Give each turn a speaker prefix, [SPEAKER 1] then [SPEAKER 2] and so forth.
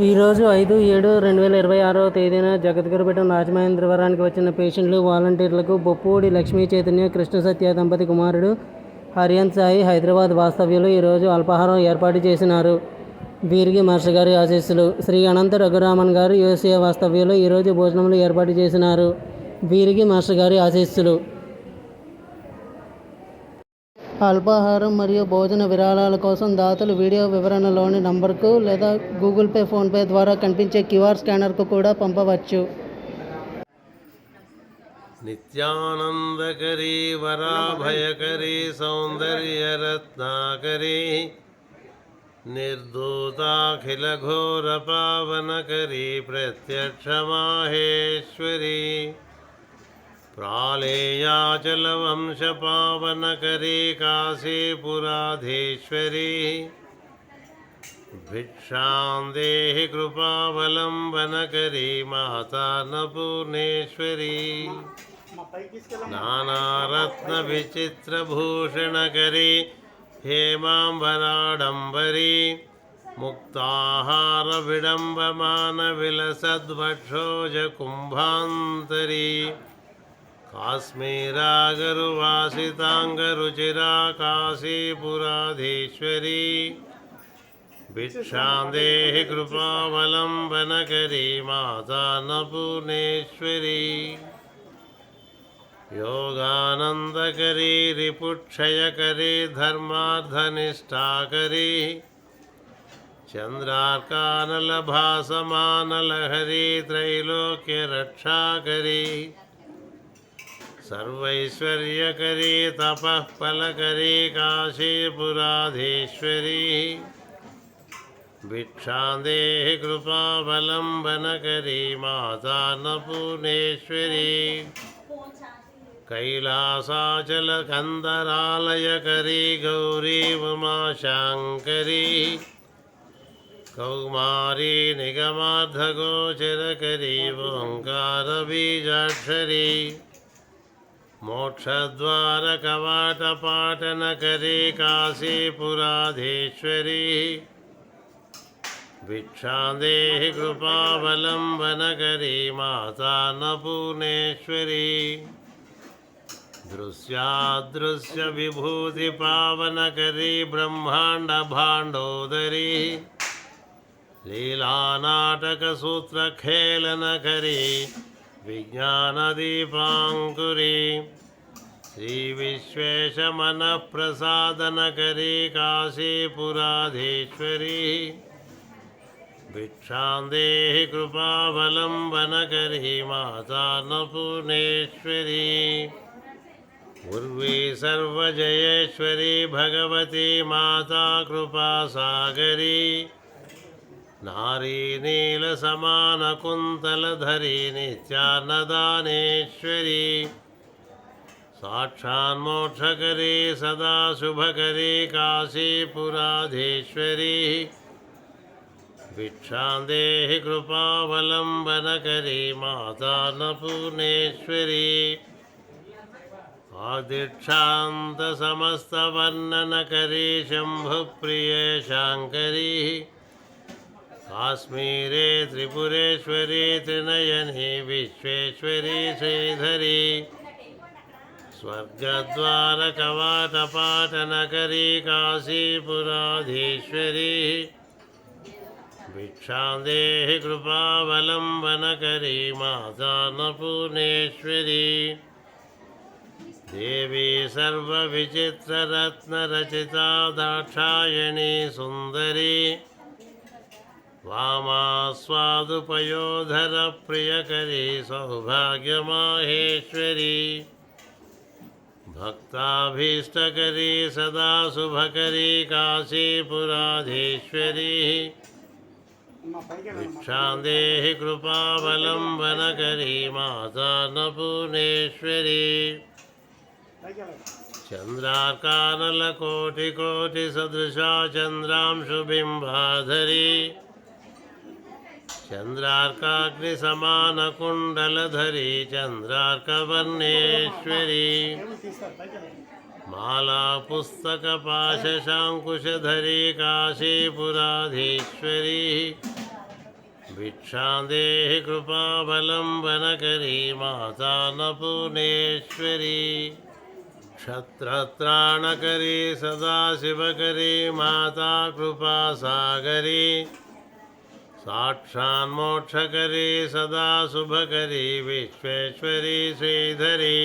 [SPEAKER 1] ఈరోజు 5/7/2026 తేదీన జగద్గురుపేట రాజమహేంద్రవరానికి వచ్చిన పేషెంట్లు, వాలంటీర్లకు బొప్పూడి లక్ష్మీ చైతన్య, కృష్ణ సత్య దంపతి కుమారుడు హరియన్ సాయి హైదరాబాద్ వాస్తవ్యులు ఈరోజు అల్పాహారం ఏర్పాటు చేసినారు. వీరికి మాస్టర్ గారి ఆశీస్సులు. శ్రీ అనంత రఘురామన్ గారు యుఎస్ఏ వాస్తవ్యులు ఈరోజు భోజనములు ఏర్పాటు చేసినారు. వీరికి మాస్టర్ గారి ఆశీస్సులు. అల్పాహారం మరియు భోజన విరాళాల కోసం దాతలు వీడియో వివరణలోని నంబర్కు లేదా గూగుల్ పే, ఫోన్పే ద్వారా కనిపించే క్యూఆర్ స్కానర్కు కూడా పంపవచ్చు.
[SPEAKER 2] నిత్యానందకరీ వరాభయకరీ సౌందర్యరత్నాకరీ నిర్దూతాఖిలఘోరపావనకరీ ప్రత్యక్షమాహేశ్వరీ ప్రాళేయాచలవంశపావనకరీ కాశీపురాధీశ్వరీ భిక్షాం దేహి కృపావలంబనకరీ మాతాన్నపూర్ణేశ్వరీ నానారత్నవిచిత్రభూషణకరీ హేమాంబరాడంబరీ ముక్తాహార విడంబమాన విలసద్వక్షోజ కుంభాంతరీ కాశ్మీరాగరువాసితాంగరుచిరా కాశీపురాధీశ్వరీ భిక్షాం దేహి కృపావలంబనకరీ మాతాన్నపూర్ణేశ్వరీ యోగానందకరీ రిపుక్షయకరీ ధర్మార్థనిష్టాకరీ చంద్రార్కానలభాసమానలహరీ త్రైలోక్యరక్షాకరీ సర్వైశ్వర్యకరీ తపఃఫలకరీ కాశీపురాధీశ్వరీ భిక్షాం దేహి కృపావలంబనకరీ మాతాన్నపూర్ణేశ్వరీ కైలాసాచలకందరాలయకరీ గౌరీ ఉమాశాంకరీ కౌమారీ నిగమార్థగోచరకరీ ఓంకారబీజాక్షరీ మోక్షద్వారకవాటపాటనకరీ కాశీపురాధీశ్వరీ భిక్షాం దేహి కృపావలంబనకరీ మాతాన్నపూర్ణేశ్వరీ దృశ్యాదృశ్య విభూతి పావనకరీ బ్రహ్మాండ భాండోదరీ లీలానాటక సూత్రఖేళనకరీ విజ్ఞానదీపాంకురీ శ్రీ విశ్వేశమనఃప్రసాదనకరీ కాశీపురాధీశ్వరీ భిక్షాం దేహి కృపావలంబనకరీ మాతాన్నపూర్ణేశ్వరీ ఉర్వీ సర్వజయేశ్వరీ భగవతీ మాతా కృపాసాగరీ నారీ నీలసమానకుంతలధరీ నిత్యాన్నదానేశ్వరీ సాక్షాన్మోక్షకరీ సదా శుభకరీ కాశీపురాధీశ్వరీ భిక్షాం దేహి కృపావలంబనకరీ మాతాన్నపూర్ణేశ్వరీ ఆదిక్షాంత సమస్తవర్ణనకరీ శంభుప్రియే శాంకరీ కాశ్మీరే త్రిపురేశ్వరీ త్రినయనీ విశ్వేశ్వరీ శ్రీధరీ స్వర్గద్వారకవాటపాటనకరీ కాశీపురాధీశ్వరీ భిక్షాం దేహి కృపావలంబనకరీ మాతాన్నపూర్ణేశ్వరీ దేవీ సర్వవిచిత్రరత్నరచితా దాక్షాయణీ సుందరీ వామాస్వాదుపయోధర ప్రియకరీ సౌభాగ్యమాహేశ్వరీ భక్తాభీష్టకరీ సదా శుభకరీ కాశీపురాధీశ్వరీ భిక్షాం దేహి కృపావలంబనకరీ మాతాన్నపూర్ణేశ్వరీ చంద్రార్కానలకోటికోటి సదృశా చంద్రాంశుబింబాధరీ చంద్రార్కాగ్నిసమానకుండలధరీ చంద్రార్కవర్ణేశ్వరీ మాలా పుస్తకపాశశాంకుశధరీ కాశీపురాధీశ్వరీ भिक्षान्देहि कृपावलम्बनकरी माता नपुनेश्वरी क्षत्रत्राणकरी सदाशिवकरी माता कृपासागरी साक्षान्मोक्षकरी सदा शुभकरी विश्वेश्वरी श्रीधरी